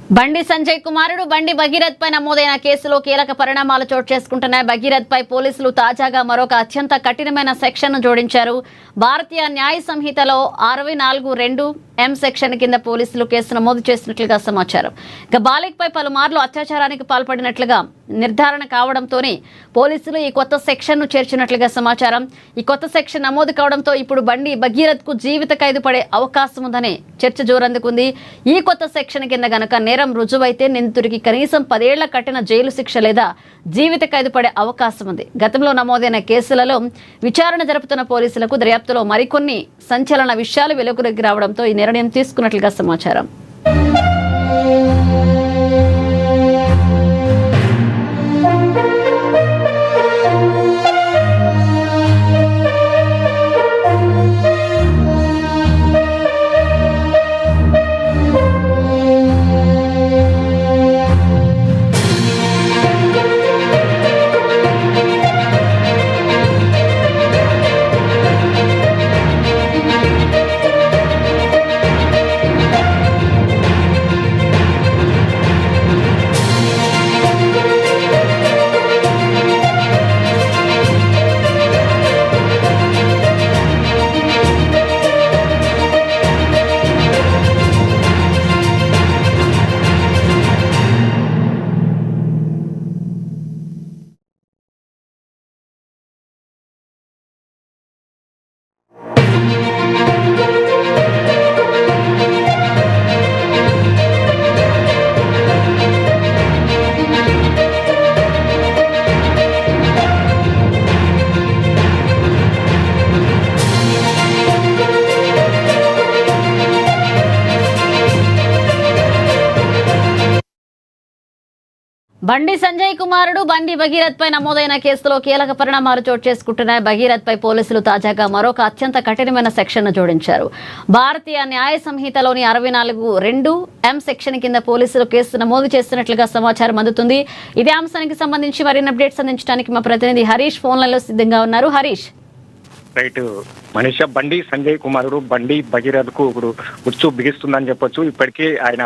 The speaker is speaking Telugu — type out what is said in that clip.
బండి సంజయ్ కుమారుడు బండి భగీరథ్ పై నమోదైన కేసులో కీలక పరిణామాలు చోటు చేసుకుంటున్నాయి. భగీరథ్ పై పోలీసులు తాజాగా మరొక అత్యంత కఠినమైన సెక్షన్ను జోడించారు. భారతీయ న్యాయ సంహితలో 64(2) M సెక్షన్ కింద పోలీసులు కేసు నమోదు చేసినట్లుగా సమాచారం. ఇక బాలికపై పలుమార్లు అత్యాచారానికి పాల్పడినట్లుగా నిర్ధారణ కావడంతోనే పోలీసులు ఈ కొత్త సెక్షన్ను చేర్చినట్లుగా సమాచారం. ఈ కొత్త సెక్షన్ నమోదు కావడంతో ఇప్పుడు బండి భగీరథ్ కు జీవిత ఖైదు పడే అవకాశం ఉందని చర్చ జోరందుకుంది. ఈ కొత్త సెక్షన్ కింద గనక నేరం రుజువైతే నిందితుడికి కనీసం 10 ఏళ్ల కఠిన జైలు శిక్ష లేదా జీవిత ఖైదు పడే అవకాశం ఉంది. గతంలో నమోదైన కేసులలో విచారణ జరుపుతున్న పోలీసులకు దర్యాప్తులో మరికొన్ని సంచలన విషయాలు వెలుగులోకి రావడంతో ఈ నిర్ణయం తీసుకున్నట్లుగా సమాచారం. బండి సంజయ్ కుమారుడు బండి భగీరథ్ పై నమోదైన కేసులో కీలక పరిణామాలు చోటు చేసుకుంటున్నాయి. భగీరథ్ పై పోలీసులు తాజాగా మరొక అత్యంత కఠినమైన సెక్షన్ను జోడించారు. భారతీయ న్యాయ సంహితలోని 64(2) M సెక్షన్ కింద పోలీసులు కేసు నమోదు చేస్తున్నట్లుగా సమాచారం అందుతుంది. ఇదే అంశానికి సంబంధించి మరిన్ని అప్డేట్స్ అందించడానికి మా ప్రతినిధి హరీష్ ఫోన్లలో సిద్ధంగా ఉన్నారు. హరీష్, రైట్ మనీషా, బండి సంజయ్ కుమారుడు బండి భగీరథ్ కు ఇప్పుడు ఉచ్చు బిగిస్తుందని చెప్పొచ్చు. ఇప్పటికే ఆయన